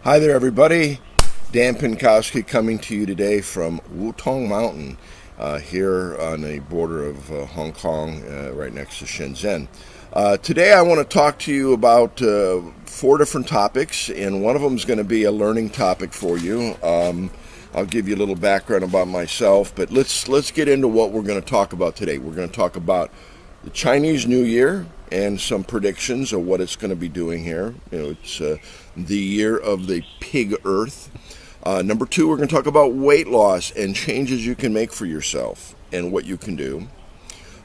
Hi there, everybody. Dan Pinkowski coming to you today from Wutong Mountain here on the border of Hong Kong, right next to Shenzhen. Today I want to talk to you about four different topics, and one of them is going to be a learning topic for you. I'll give you a little background about myself, but let's get into what we're going to talk about today. We're going to talk about the Chinese New Year and some predictions of what it's going to be doing here. It's the year of the pig earth. Number two, we're going to talk about weight loss and changes you can make for yourself and what you can do.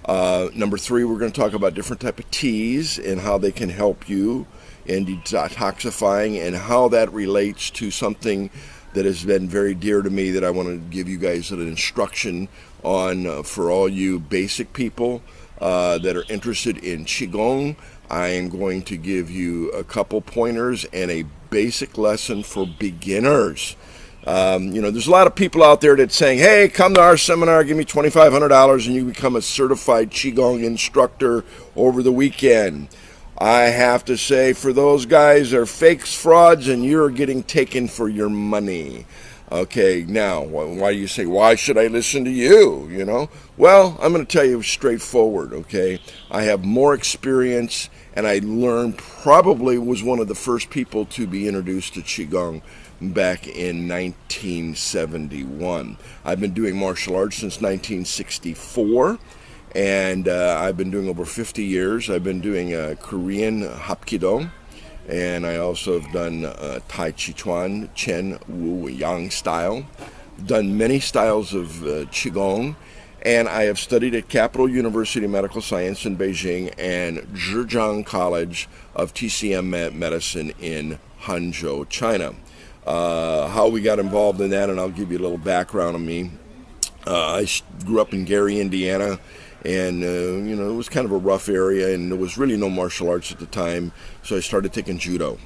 Number three, we're going to talk about different type of teas and how they can help you in detoxifying and how that relates to something that has been very dear to me that I want to give you guys an instruction on for all you basic people that are interested in Qi Gong. I am going to give you a couple pointers and a basic lesson for beginners. There's a lot of people out there that's saying, hey, come to our seminar, give me $2,500 and you become a certified Qi Gong instructor over the weekend. I have to say, for those guys, they're fakes, frauds, and you're getting taken for your money. Okay, now, why do you say, why should I listen to you, Well, I'm going to tell you straightforward, okay? I have more experience, and I probably was one of the first people to be introduced to Qigong back in 1971. I've been doing martial arts since 1964, and I've been doing over 50 years. I've been doing Korean Hapkido, and I also have done Tai Chi Chuan, Chen, Wu, Yang style. Done many styles of Qigong, and I have studied at Capital University of Medical Science in Beijing and Zhejiang College of TCM Medicine in Hangzhou, China. How we got involved in that, and I'll give you a little background on me. I grew up in Gary, Indiana, and it was kind of a rough area, and there was really no martial arts at the time, so I started taking judo.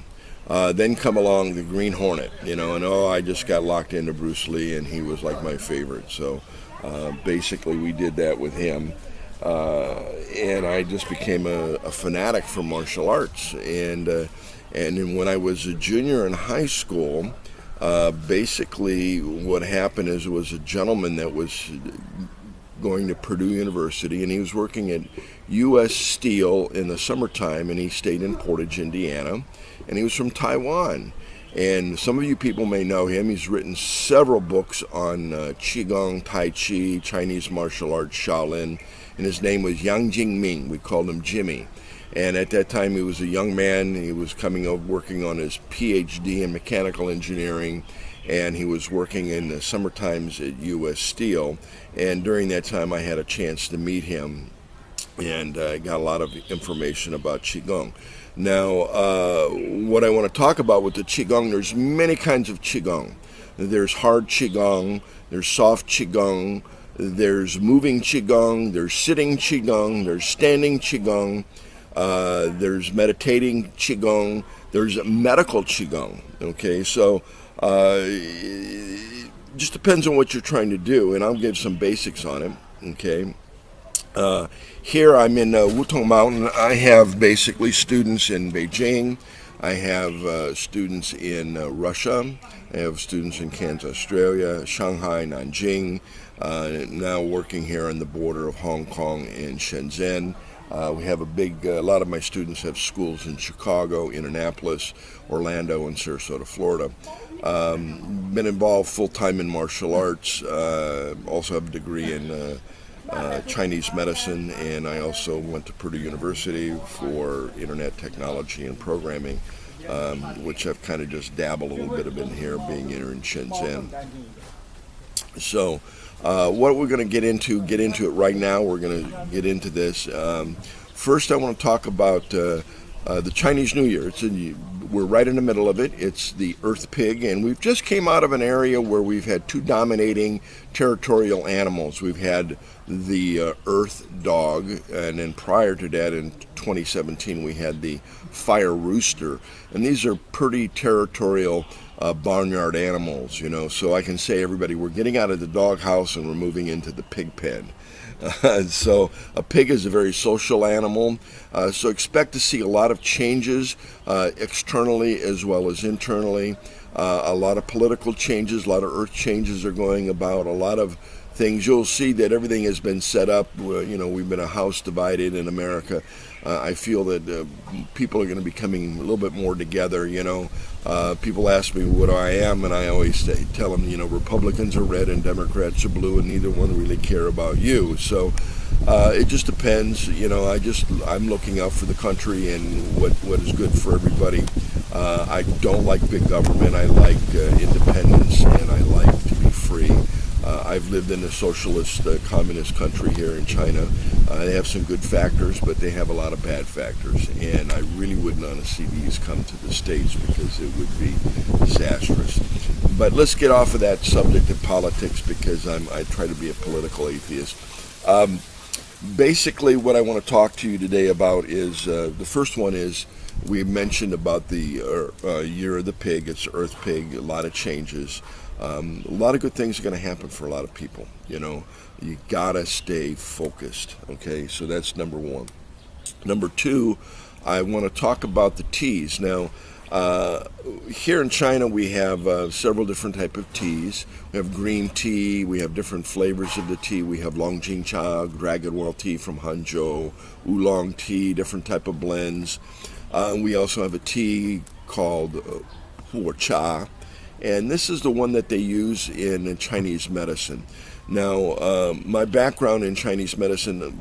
Then come along the Green Hornet, and I just got locked into Bruce Lee, and he was like my favorite. So basically we did that with him, and I just became a fanatic for martial arts. And then when I was a junior in high school, basically what happened is there was a gentleman that was going to Purdue University, and he was working at U.S. Steel in the summertime, and he stayed in Portage, Indiana, and he was from Taiwan. And some of you people may know him. He's written several books on Qigong, Tai Chi, Chinese martial arts, Shaolin, and his name was Yang Jingming. We called him Jimmy. And at that time, he was a young man. He was working on his PhD in mechanical engineering, and he was working in the summer times at U.S. Steel. And during that time, I had a chance to meet him, and I got a lot of information about Qigong. Now, what I want to talk about with the Qigong, there's many kinds of Qigong. There's hard Qigong, there's soft Qigong, there's moving Qigong, there's sitting Qigong, there's standing Qigong, there's meditating Qigong, there's medical Qigong. Okay, so it just depends on what you're trying to do, and I'll give some basics on it. Okay, here I'm in Wutong Mountain. I have basically students in Beijing. I have students in Russia. I have students in Cairns, Australia, Shanghai, Nanjing. Now working here on the border of Hong Kong and Shenzhen. We have a lot of my students have schools in Chicago, Indianapolis, Orlando, and Sarasota, Florida. Been involved full-time in martial arts. Also have a degree in Chinese medicine, and I also went to Purdue University for internet technology and programming, which I've kind of just dabbled a little bit of in here, being here in Shenzhen. So what we're going to get into it right now. We're going to get into this. First, I want to talk about the Chinese New Year. We're right in the middle of it. It's the Earth Pig, and we've just came out of an area where we've had two dominating territorial animals. We've had the Earth Dog, and then prior to that, in 2017, we had the Fire Rooster, and these are pretty territorial barnyard animals, so I can say, everybody, we're getting out of the doghouse and we're moving into the pig pen. So a pig is a very social animal. So expect to see a lot of changes externally as well as internally. A lot of political changes, a lot of earth changes are going about, a lot of things. You'll see that everything has been set up. We've been a house divided in America. I feel that people are going to be coming a little bit more together. People ask me what I am, and I always tell them, Republicans are red and Democrats are blue, and neither one really care about you. So it just depends. I'm looking out for the country and what is good for everybody. I don't like big government. I like independence, and I like to be free. I've lived in a socialist, communist country here in China. They have some good factors, but they have a lot of bad factors. And I really wouldn't want to see these come to the States because it would be disastrous. But let's get off of that subject of politics because I try to be a political atheist. Basically, what I want to talk to you today about is the first one is we mentioned about the year of the pig. It's Earth Pig, a lot of changes. A lot of good things are going to happen for a lot of people. You gotta stay focused. Okay, so that's number one. Number two, I want to talk about the teas. Now, here in China, we have several different type of teas. We have green tea. We have different flavors of the tea. We have Longjing Cha, Dragon Well tea from Hangzhou, Oolong tea, different type of blends. We also have a tea called Huo Cha. And this is the one that they use in Chinese medicine. Now, my background in Chinese medicine,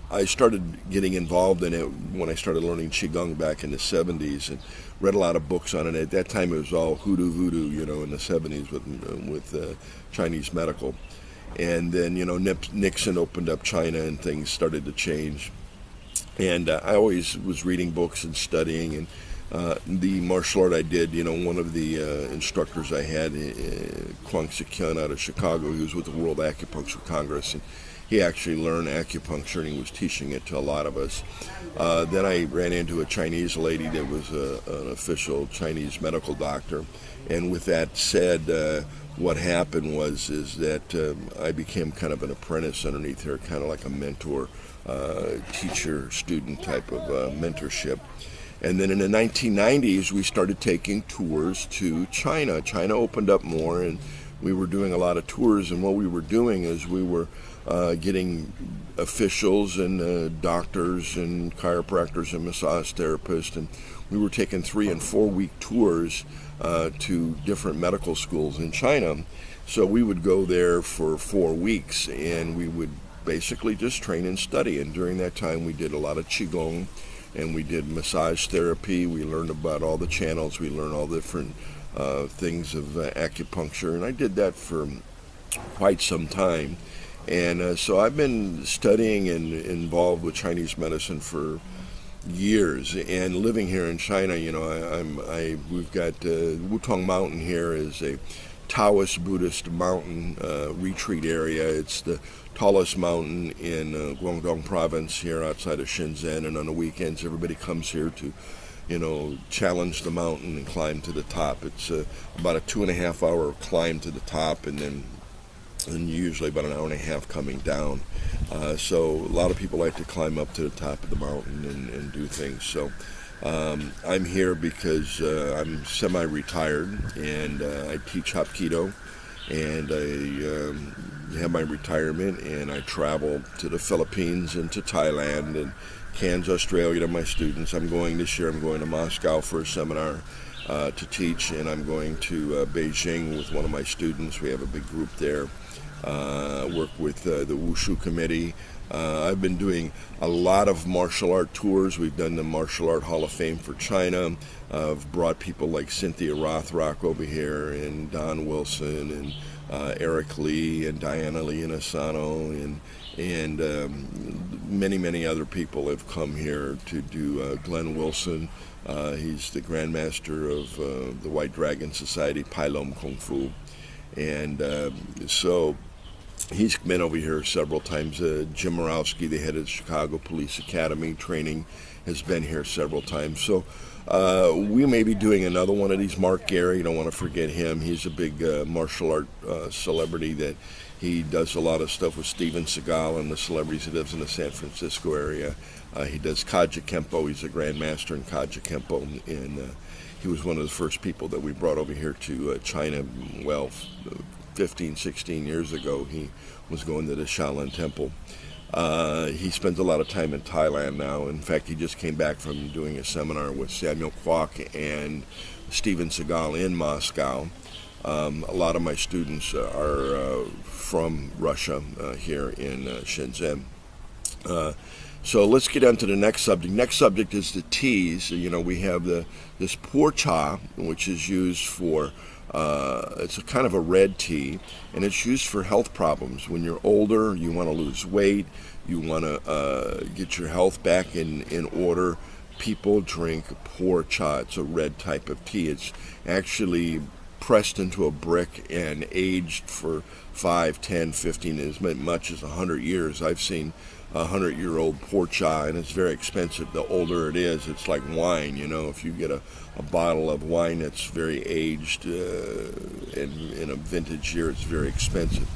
I started getting involved in it when I started learning Qi Gong back in the 70s and read a lot of books on it. At that time, it was all hoodoo voodoo, in the 70s with Chinese medical. And then, Nixon opened up China and things started to change. And I always was reading books and studying, and the martial art I did, one of the instructors I had, Kwang Sik-hyun out of Chicago, he was with the World Acupuncture Congress, and he actually learned acupuncture and he was teaching it to a lot of us. Then I ran into a Chinese lady that was an official Chinese medical doctor, and with that said, what happened is that I became kind of an apprentice underneath her, kind of like a mentor, teacher-student type of mentorship. And then in the 1990s, we started taking tours to China. China opened up more, and we were doing a lot of tours. And what we were doing is we were getting officials and doctors and chiropractors and massage therapists, and we were taking 3 and 4 week tours to different medical schools in China. So we would go there for 4 weeks, and we would basically just train and study. And during that time, we did a lot of Qi Gong, and we did massage therapy. We learned about all the channels. We learned all the different things of acupuncture, and I did that for quite some time. And so I've been studying and involved with Chinese medicine for years. And living here in China, we've got Wutong Mountain here is a Taoist Buddhist mountain retreat area. It's the tallest mountain in Guangdong province here outside of Shenzhen, and on the weekends everybody comes here to challenge the mountain and climb to the top. It's about a 2.5 hour climb to the top, and usually about an hour and a half coming down. So a lot of people like to climb up to the top of the mountain and do things. So I'm here because I'm semi-retired, and I teach Hapkido, and I have my retirement, and I travel to the Philippines and to Thailand and Cairns, Australia to my students. I'm going this year, I'm going to Moscow for a seminar to teach, and I'm going to Beijing with one of my students. We have a big group there. Work with the Wushu committee. I've been doing a lot of martial art tours. We've done the Martial Art Hall of Fame for China. I've brought people like Cynthia Rothrock over here, and Don Wilson, and Eric Lee, and Diana Lee Asano, and many other people have come here to do. Glenn Wilson, he's the Grandmaster of the White Dragon Society, Pai Lom Kung Fu, and so he's been over here several times. Jim Morowski, the head of the Chicago Police Academy training, has been here several times. So we may be doing another one of these. Mark Gary, you don't want to forget him. He's a big martial art celebrity that He does a lot of stuff with Steven Seagal and the celebrities. He lives in the San Francisco area. He does Kaja Kempo. He's a grandmaster in Kaja Kempo, and he was one of the first people that we brought over here to China. Well, 15, 16 years ago, he was going to the Shaolin Temple. He spends a lot of time in Thailand now. In fact, he just came back from doing a seminar with Samuel Kwok and Steven Seagal in Moscow. A lot of my students are from Russia here in Shenzhen. So let's get on to the next subject. Next subject is the teas. You know, we have this pu cha, which is used for, it's a kind of a red tea, and it's used for health problems. When you're older, you want to lose weight, you want to get your health back in order, people drink pu cha. It's a red type of tea. It's actually pressed into a brick and aged for 5, 10, 15, as much as 100 years. I've seen 100-year-old pu cha, and it's very expensive. The older it is, it's like wine. You know, if you get a bottle of wine that's very aged in a vintage year, it's very expensive.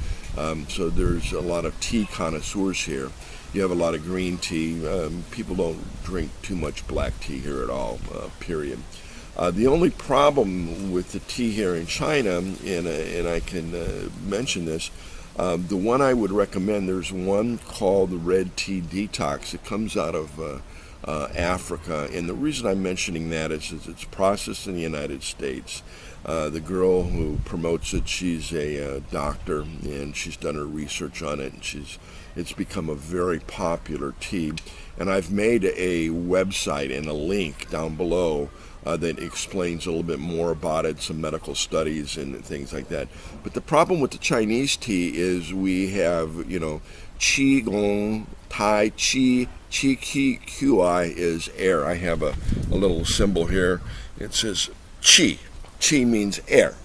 So there's a lot of tea connoisseurs here. You have a lot of green tea. People don't drink too much black tea here at all, period. The only problem with the tea here in China, and I can mention this, the one I would recommend, there's one called the Red Tea Detox. It comes out of Africa, and the reason I'm mentioning that is it's processed in the United States. The girl who promotes it, she's a doctor, and she's done her research on it, and it's become a very popular tea. And I've made a website and a link down below that explains a little bit more about it, some medical studies and things like that. But the problem with the Chinese tea is we have, you know, Qi Gong, Tai Qi, Qi is air. I have a little symbol here. It says Qi. Qi means air.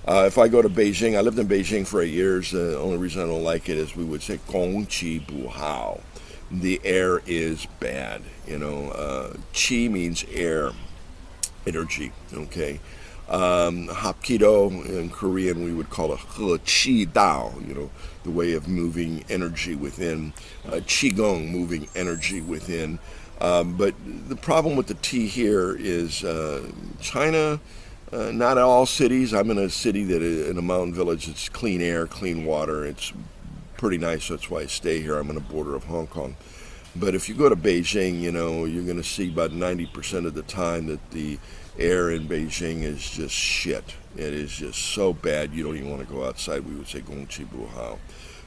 If I go to Beijing, I lived in Beijing for 8 years. The only reason I don't like it is we would say Gong Qi Bu Hao. The air is bad. You know, Qi means air. Energy, okay. Hapkido in Korean we would call it He Qi Dao, you know, the way of moving energy within. Qi Gong, moving energy within. But the problem with the tea here is China, not all cities. I'm in a city that in a mountain village. It's clean air, clean water. It's pretty nice. That's why I stay here. I'm on the border of Hong Kong. But if you go to Beijing, you know, you're going to see about 90% of the time that the air in Beijing is just shit. It is just so bad you don't even want to go outside. We would say Gong Qi Bu Hao.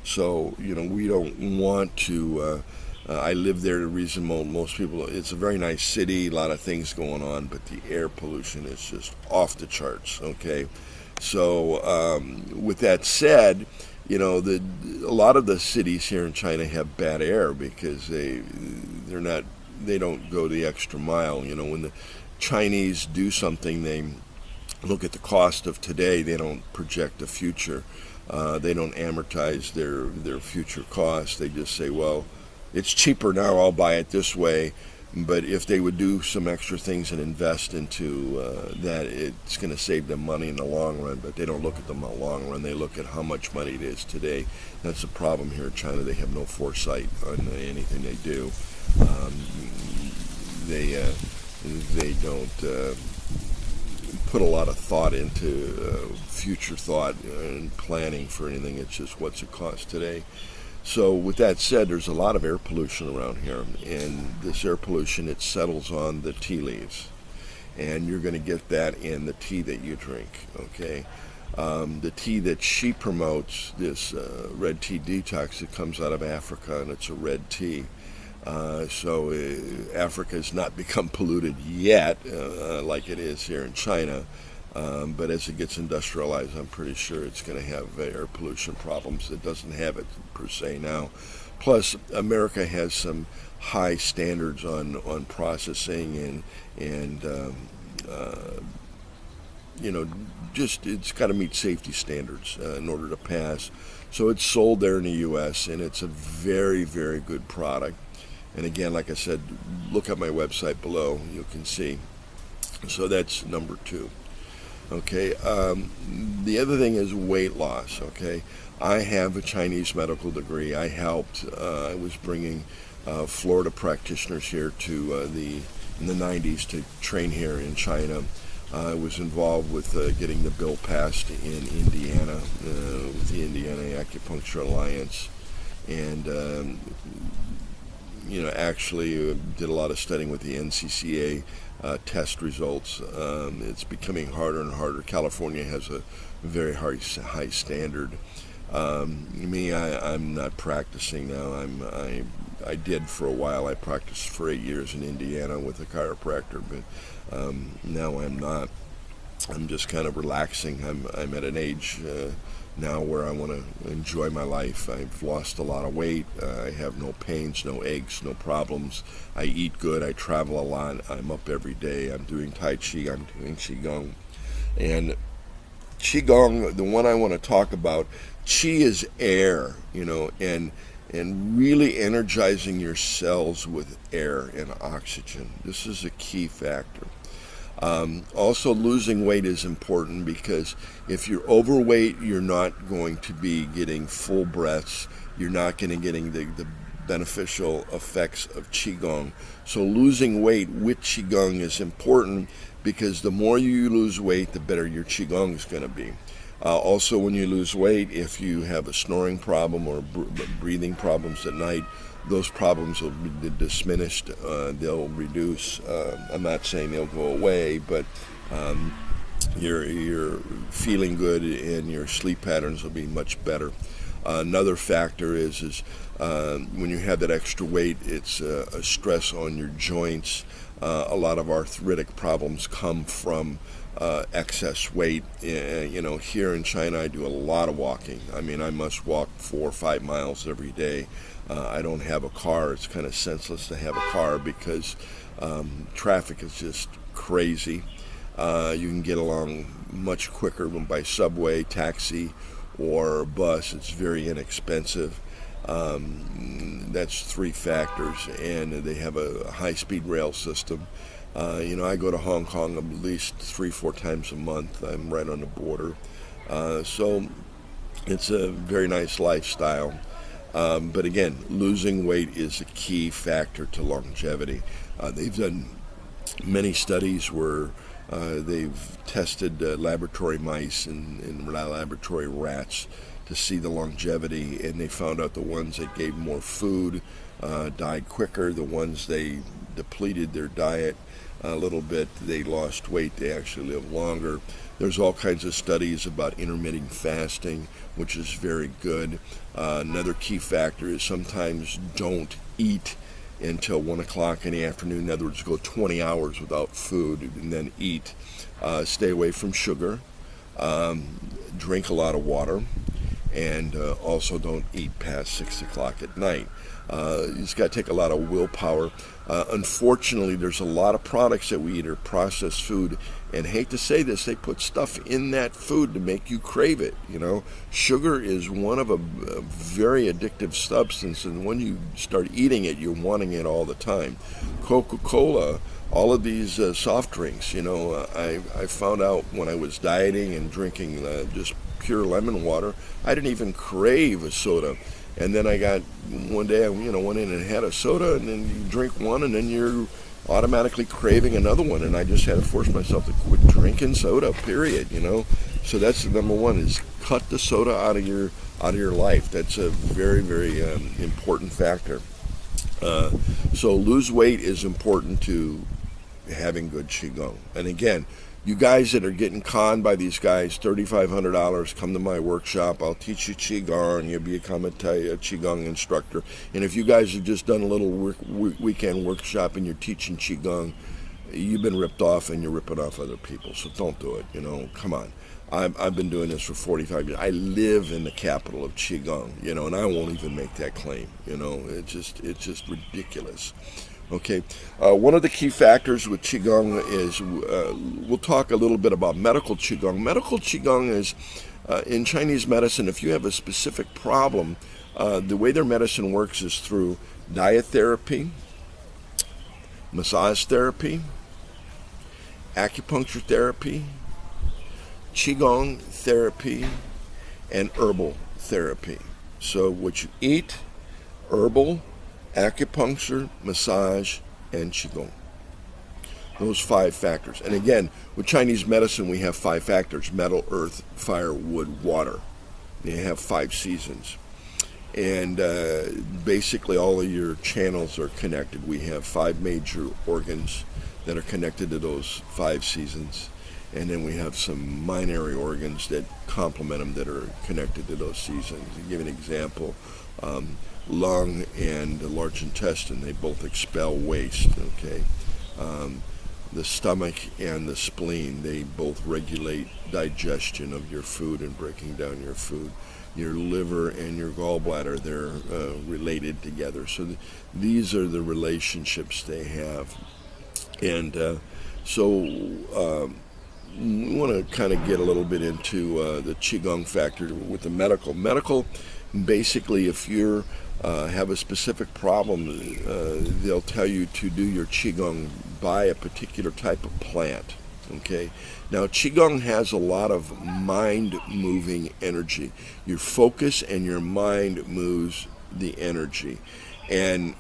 So, you know, we don't want to, I live there. The reason most people, it's a very nice city, a lot of things going on, but the air pollution is just off the charts, okay? So, with that said, you know, a lot of the cities here in China have bad air because they don't go the extra mile. You know, when the Chinese do something, they look at the cost of today. They don't project the future. They don't amortize their future costs. They just say, well, it's cheaper now, I'll buy it this way. But if they would do some extra things and invest into that, it's going to save them money in the long run. But they don't look at them in the long run. They look at how much money it is today. That's the problem here in China. They have no foresight on anything they do. They don't put a lot of thought into future thought and planning for anything. It's just what's it cost today. So with that said, there's a lot of air pollution around here, and this air pollution, it settles on the tea leaves, and you're going to get that in the tea that you drink, okay? The tea that she promotes, this red tea detox, it comes out of Africa, and it's a red tea. So Africa has not become polluted yet, like it is here in China. But as it gets industrialized, I'm pretty sure it's going to have air pollution problems. It doesn't have it per se now. Plus, America has some high standards on processing and you know, just it's got to meet safety standards in order to pass. So it's sold there in the U.S. and it's a very, very good product. And again, like I said, look at my website below. You can see. So that's number 2. Okay. The other thing is weight loss. Okay. I have a Chinese medical degree. I helped. I was bringing Florida practitioners here to in the 90s to train here in China. I was involved with getting the bill passed in Indiana with the Indiana Acupuncture Alliance, and actually did a lot of studying with the NCCA test results. It's becoming harder and harder. California has a very high standard. I'm not practicing now. I did for a while. I practiced for 8 years in Indiana with a chiropractor, but now I'm not. I'm just kind of relaxing. I'm at an age now where I want to enjoy my life. I've lost a lot of weight. I have no pains, no aches, no problems. I eat good. I travel a lot. I'm up every day. I'm doing Tai Chi. I'm doing Qi Gong. And Qi Gong, the one I want to talk about, Qi is air, and really energizing your cells with air and oxygen. This is a key factor. Also, losing weight is important because if you're overweight, you're not going to be getting full breaths. You're not going to getting the beneficial effects of Qigong. So losing weight with Qigong is important because the more you lose weight, the better your Qigong is going to be. Also, when you lose weight, if you have a snoring problem or breathing problems at night, those problems will be diminished. They'll reduce. I'm not saying they'll go away, but you're feeling good and your sleep patterns will be much better. Another factor is when you have that extra weight, it's a stress on your joints. A lot of arthritic problems come from excess weight. Here in China, I do a lot of walking. I mean, I must walk 4 or 5 miles every day. I don't have a car. It's kind of senseless to have a car because traffic is just crazy. You can get along much quicker by subway, taxi, or bus. It's very inexpensive. That's 3 factors, and they have a high-speed rail system. I go to Hong Kong at least 3-4 times a month. I'm right on the border. So it's a very nice lifestyle. But again, losing weight is a key factor to longevity. They've done many studies where they've tested laboratory mice and laboratory rats to see the longevity, and they found out the ones that gave more food died quicker. The ones they depleted their diet a little bit, they lost weight, they actually live longer. There's all kinds of studies about intermittent fasting, which is very good. Another key factor is sometimes don't eat until 1 o'clock in the afternoon. In other words, go 20 hours without food and then eat. Stay away from sugar. Drink a lot of water. And also don't eat past 6 o'clock at night. You just got to take a lot of willpower. Unfortunately, there's a lot of products that we eat are processed food, and hate to say this, they put stuff in that food to make you crave it. Sugar is one of a very addictive substance, and when you start eating it, you're wanting it all the time. Coca-Cola, all of these soft drinks, I found out when I was dieting and drinking just pure lemon water, I didn't even crave a soda. And then I got one day, I went in and had a soda, and then you drink one, and then you're automatically craving another one. And I just had to force myself to quit drinking soda. Period. So that's the number one: is cut the soda out of your life. That's a very, very important factor. So lose weight is important to having good Qigong. And again, you guys that are getting conned by these guys, $3,500, come to my workshop. I'll teach you Qigong. You'll become a Qigong instructor. And if you guys have just done a little weekend workshop and you're teaching Qigong, you've been ripped off and you're ripping off other people. So don't do it. Come on. I've been doing this for 45 years. I live in the capital of Qigong, and I won't even make that claim. It's just ridiculous. Okay, one of the key factors with Qigong is, we'll talk a little bit about medical Qigong. Medical Qigong is, in Chinese medicine, if you have a specific problem, the way their medicine works is through diet therapy, massage therapy, acupuncture therapy, Qigong therapy and herbal therapy. So what you eat, herbal, acupuncture, massage, and Qigong. Those 5 factors. And again, with Chinese medicine, we have 5 factors: metal, earth, fire, wood, water. They have 5 seasons. And basically all of your channels are connected. We have 5 major organs that are connected to those 5 seasons. And then we have some minor organs that complement them that are connected to those seasons. To give an example, lung and the large intestine, they both expel waste, okay? The stomach and the spleen, they both regulate digestion of your food and breaking down your food. Your liver and your gallbladder, they're related together. So these are the relationships they have. And we want to kind of get a little bit into the Qigong factor with the medical. Medical, basically, if you have a specific problem, they'll tell you to do your Qigong by a particular type of plant. Okay. Now, Qigong has a lot of mind-moving energy. Your focus and your mind moves the energy. And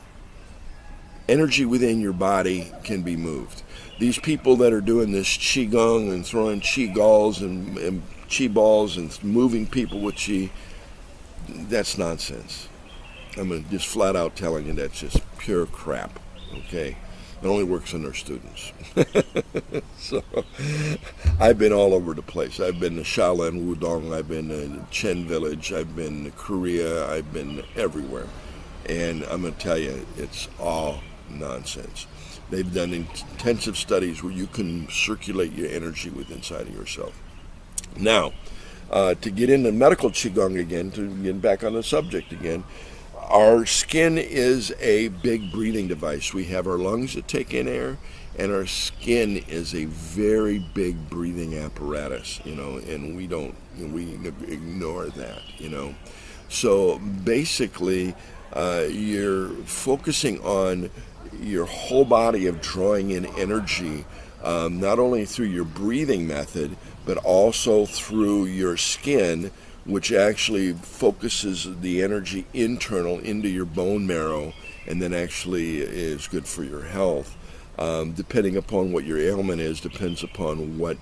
energy within your body can be moved. These people that are doing this Qigong and throwing Qi balls and Qi balls and moving people with Qi, that's nonsense. I'm just flat out telling you that's just pure crap, okay? It only works on their students. So, I've been all over the place. I've been to Shaolin Wudong, I've been to Chen Village, I've been to Korea, I've been everywhere. And I'm going to tell you, it's all nonsense. They've done intensive studies where you can circulate your energy within inside of yourself. Now, to get into medical Qigong again, to get back on the subject again, our skin is a big breathing device. We have our lungs that take in air, and our skin is a very big breathing apparatus, and we ignore that, So basically, you're focusing on your whole body of drawing in energy, not only through your breathing method, but also through your skin, which actually focuses the energy internal into your bone marrow, and then actually is good for your health. Depending upon what your ailment is, depends upon what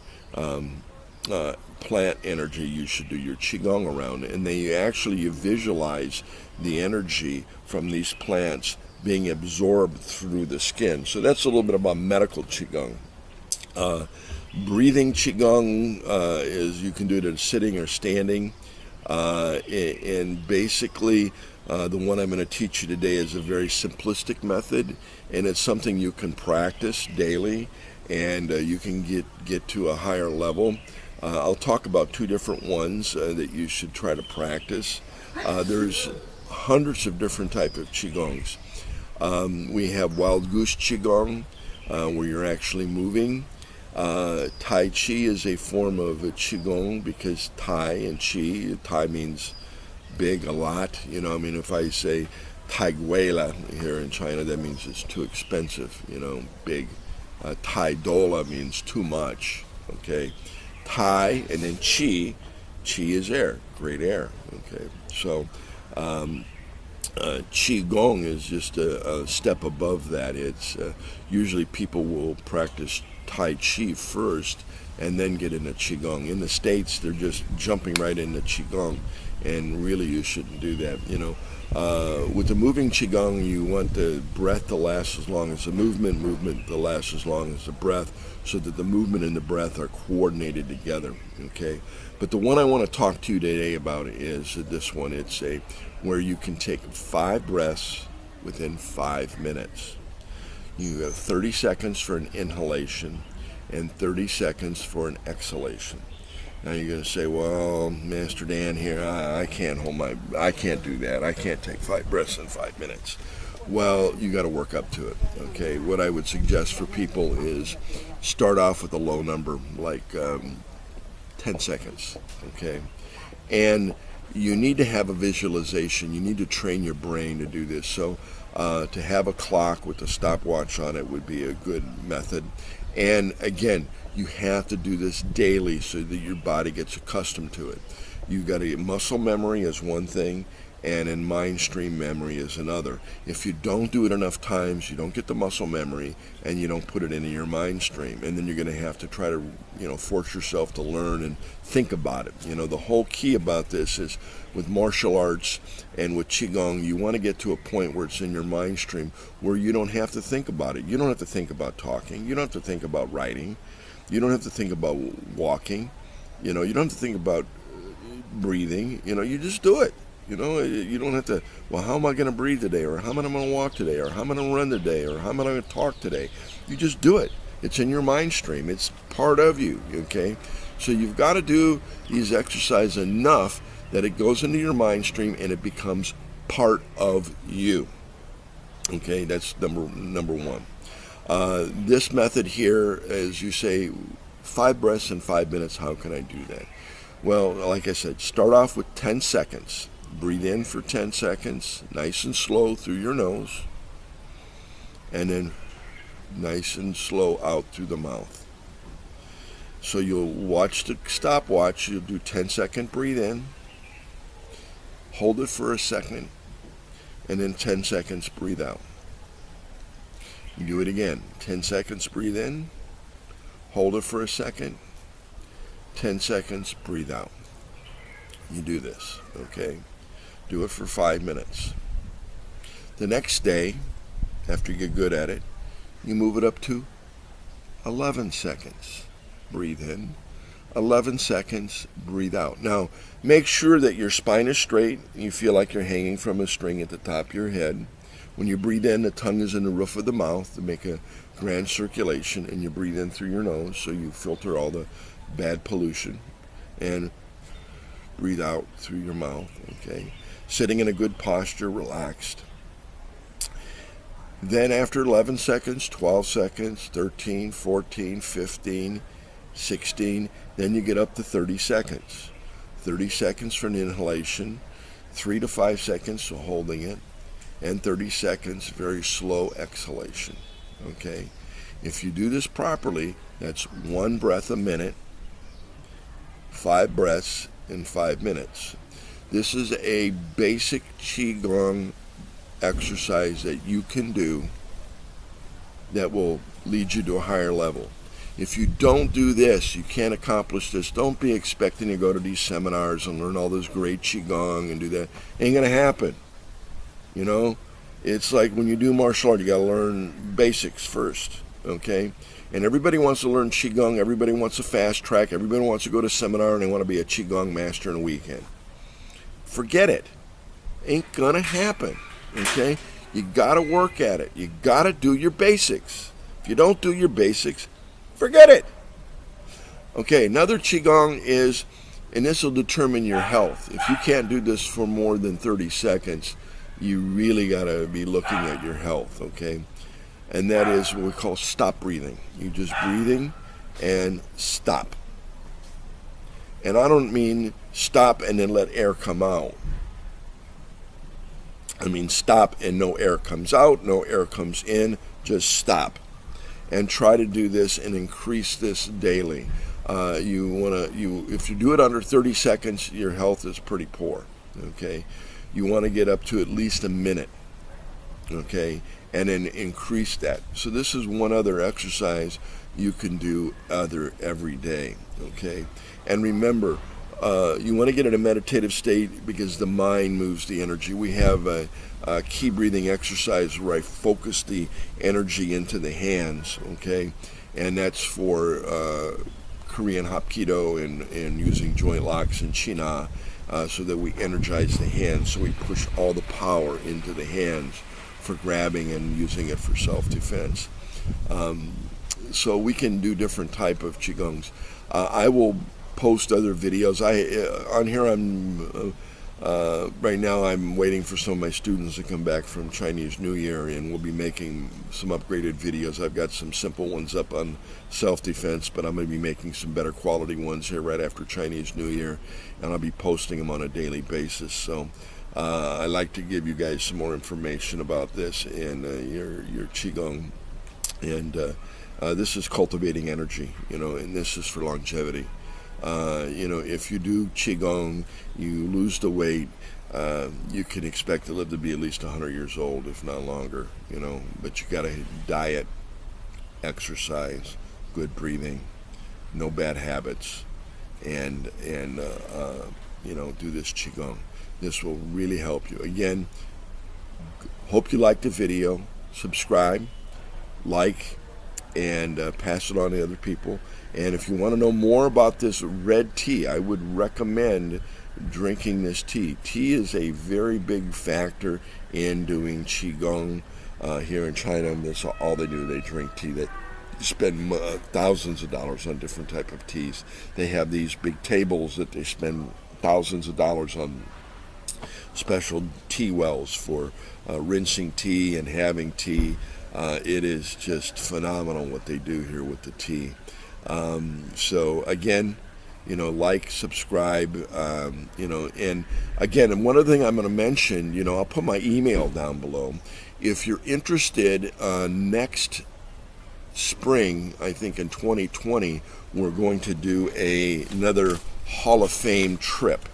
plant energy you should do your Qigong around. And then you visualize the energy from these plants being absorbed through the skin. So that's a little bit about medical Qigong. Breathing Qigong is you can do it sitting or standing. And basically, the one I'm going to teach you today is a very simplistic method, and it's something you can practice daily, and you can get to a higher level. I'll talk about 2 different ones that you should try to practice. There's hundreds of different types of Qigongs. We have Wild Goose Qigong, where you're actually moving. Tai Chi is a form of a Qigong because Tai and Chi, Tai means big, a lot. If I say Tai Guela here in China, that means it's too expensive, big. Tai Dola means too much, okay? Tai and then Qi is air, great air, okay? So, Qi Gong is just a step above that. It's usually people will practice Tai Chi first and then get into Qigong. In the States, they're just jumping right into Qigong, and really you shouldn't do that. With the moving Qigong, you want the breath to last as long as the movement to last as long as the breath, so that the movement and the breath are coordinated together, okay? But the one I want to talk to you today about is this one. It's where you can take 5 breaths within 5 minutes. You have 30 seconds for an inhalation and 30 seconds for an exhalation. Now you're going to say, well, Master Dan here, I can't do that. I can't take 5 breaths in 5 minutes. Well, you got to work up to it, okay? What I would suggest for people is start off with a low number, like 10 seconds, okay? And you need to have a visualization. You need to train your brain to do this. So to have a clock with a stopwatch on it would be a good method. And again, you have to do this daily so that your body gets accustomed to it. You got to get muscle memory is one thing, and in mind stream memory is another. If you don't do it enough times, you don't get the muscle memory, and you don't put it into your mind stream, and then you're going to have to try to, force yourself to learn and think about it. The whole key about this is with martial arts and with Qi Gong, you want to get to a point where it's in your mind stream where you don't have to think about it. You don't have to think about talking. You don't have to think about writing. You don't have to think about walking. You don't have to think about breathing. You just do it. You don't have to, well, how am I going to breathe today? Or how am I going to walk today? Or how am I going to run today? Or how am I going to talk today? You just do it. It's in your mind stream. It's part of you, okay? So you've got to do these exercises enough that it goes into your mind stream and it becomes part of you. Okay, that's number one. This method here, as you say, 5 breaths in 5 minutes. How can I do that? Well, like I said, start off with 10 seconds. Breathe in for 10 seconds, nice and slow through your nose, and then nice and slow out through the mouth. So you'll watch the stopwatch. You'll do 10-second breathe in, hold it for a second, and then 10 seconds breathe out. You do it again. 10 seconds breathe in, hold it for a second, 10 seconds breathe out. You do this, okay? Do it for 5 minutes. The next day, after you get good at it, you move it up to 11 seconds. Breathe in. 11 seconds, breathe out. Now, make sure that your spine is straight and you feel like you're hanging from a string at the top of your head. When you breathe in, the tongue is in the roof of the mouth to make a grand circulation, and you breathe in through your nose so you filter all the bad pollution, and breathe out through your mouth, okay? Sitting in a good posture, relaxed. Then after 11 seconds, 12 seconds, 13, 14, 15, 16, then you get up to 30 seconds. 30 seconds for an inhalation, 3 to 5 seconds for holding it, and 30 seconds very slow exhalation, okay? If you do this properly, that's 1 breath a minute, 5 breaths in 5 minutes. This is a basic Qi Gong exercise that you can do that will lead you to a higher level. If you don't do this, you can't accomplish this. Don't be expecting to go to these seminars and learn all this great Qi Gong and do that. Ain't gonna happen. It's like when you do martial art, you gotta learn basics first, okay? And everybody wants to learn Qi Gong. Everybody wants a fast track. Everybody wants to go to a seminar and they want to be a Qi Gong master in a weekend. Forget it. Ain't gonna happen, okay? You gotta work at it. You gotta do your basics. If you don't do your basics, forget it. Okay, another Qi Gong is, and this will determine your health. If you can't do this for more than 30 seconds, you really gotta be looking at your health, okay? And that is what we call stop breathing. You just breathing and stop. And I don't mean stop and then let air come out. I mean stop and no air comes out, no air comes in, just stop. And try to do this and increase this daily. If you do it under 30 seconds, your health is pretty poor, okay? You want to get up to at least a minute, okay? And then increase that. So this is one other exercise you can do every day, okay? And remember, you want to get in a meditative state because the mind moves the energy. We have a key breathing exercise where I focus the energy into the hands, okay? And that's for Korean Hapkido and using joint locks and China so that we energize the hands, so we push all the power into the hands for grabbing and using it for self-defense. So we can do different type of Qigongs. I will post other videos. On here right now I'm waiting for some of my students to come back from Chinese New Year, and we'll be making some upgraded videos. I've got some simple ones up on self-defense, but I'm going to be making some better quality ones here right after Chinese New Year, and I'll be posting them on a daily basis. So I like to give you guys some more information about this and your Qigong, and This is cultivating energy, and this is for longevity. If you do Qi Gong, you lose the weight, you can expect to live to be at least 100 years old, if not longer, but you got to diet, exercise, good breathing, no bad habits, and do this Qigong. This will really help you. Again, hope you liked the video. Subscribe, like, and pass it on to other people. And if you want to know more about this red tea, I would recommend drinking this tea. Tea is a very big factor in doing Qigong here in China. And that's all they do. They drink tea. They spend thousands of dollars on different type of teas. They have these big tables that they spend thousands of dollars on special tea wells for rinsing tea and having tea. It is just phenomenal what they do here with the tea. So again, like, subscribe, and again, and one other thing I'm going to mention, I'll put my email down below. If you're interested, next spring, I think in 2020, we're going to do another Hall of Fame trip.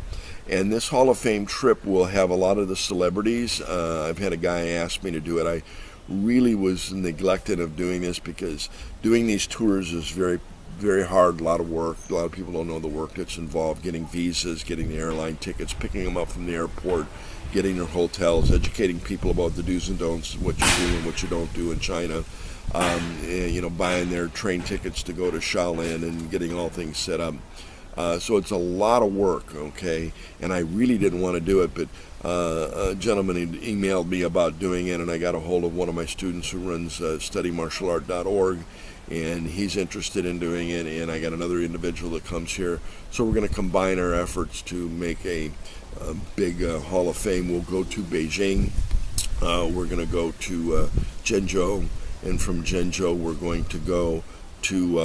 And this Hall of Fame trip will have a lot of the celebrities. I've had a guy ask me to do it. I really was neglected of doing this because doing these tours is very, very hard, a lot of work. A lot of people don't know the work that's involved, getting visas, getting the airline tickets, picking them up from the airport, getting their hotels, educating people about the do's and don'ts, what you do and what you don't do in China. Buying their train tickets to go to Shaolin and getting all things set up. So it's a lot of work, okay? And I really didn't want to do it, but a gentleman had emailed me about doing it, and I got a hold of one of my students who runs studymartialart.org, and he's interested in doing it, and I got another individual that comes here. So we're going to combine our efforts to make a big Hall of Fame. We'll go to Beijing. We're going to go to Zhengzhou, and from Zhengzhou we're going to go to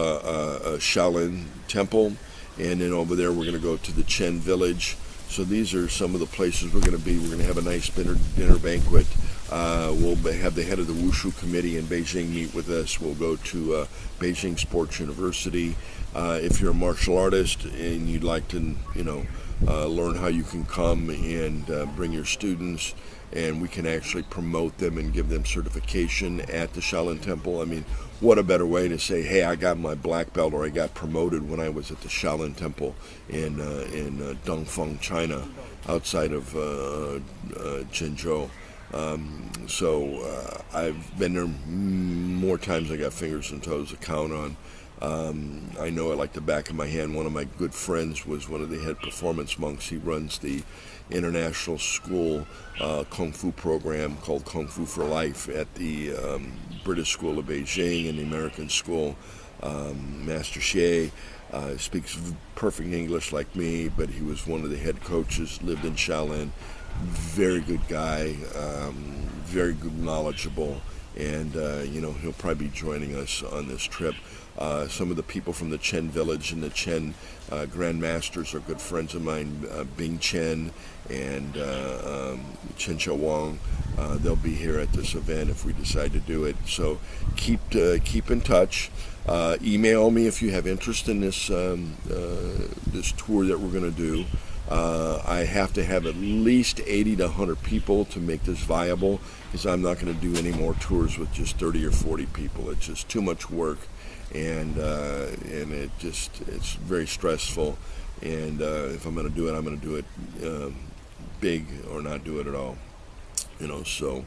Shaolin Temple. And then over there, we're going to go to the Chen Village. So these are some of the places we're going to be. We're going to have a nice dinner banquet. We'll have the head of the Wushu committee in Beijing meet with us. We'll go to Beijing Sports University. If you're a martial artist and you'd like to, learn how you can come and bring your students, and we can actually promote them and give them certification at the Shaolin Temple. I mean, what a better way to say, hey, I got my black belt, or I got promoted when I was at the Shaolin Temple in Dongfeng, China, outside of Zhengzhou. I've been there more times I got fingers and toes to count on. I know it like the back of my hand. One of my good friends was one of the head performance monks. He runs the international school Kung Fu program called Kung Fu for Life at the British School of Beijing and the American School. Master Xie speaks perfect English like me, but he was one of the head coaches, lived in Shaolin. Very good guy, very good, knowledgeable, and he'll probably be joining us on this trip. Some of the people from the Chen Village and the Chen Grandmasters are good friends of mine, Bing Chen and Chen Wang. They'll be here at this event if we decide to do it. So keep in touch. Email me if you have interest in this this tour that we're going to do. I have to have at least 80 to 100 people to make this viable, because I'm not going to do any more tours with just 30 or 40 people. It's just too much work, and it's very stressful. And if I'm going to do it, I'm going to do it big or not do it at all. So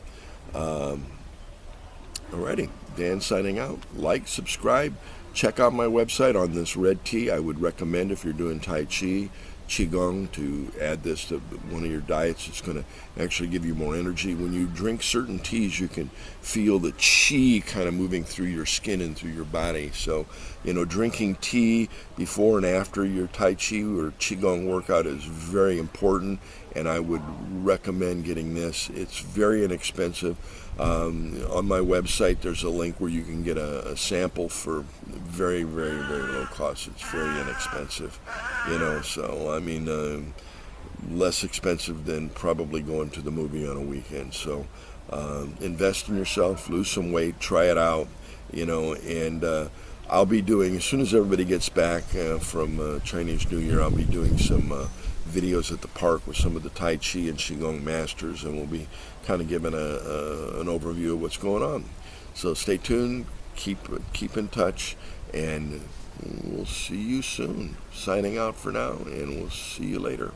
alrighty, Dan signing out. Like, subscribe, check out my website on this red tea. I would recommend, if you're doing Tai Chi, Qi Gong, to add this to one of your diets. It's going to actually give you more energy. When you drink certain teas, you can feel the Qi kind of moving through your skin and through your body. So, drinking tea before and after your Tai Chi or Qi Gong workout is very important, and I would recommend getting this. It's very inexpensive. On my website, there's a link where you can get a sample for very, very, very low cost. It's very inexpensive, so less expensive than probably going to the movie on a weekend. So invest in yourself, lose some weight, try it out, and I'll be doing, as soon as everybody gets back from Chinese New Year, I'll be doing some videos at the park with some of the Tai Chi and Qi Gong masters, and we'll be kind of giving an overview of what's going on. So stay tuned, keep in touch, and we'll see you soon. Signing out for now, and we'll see you later.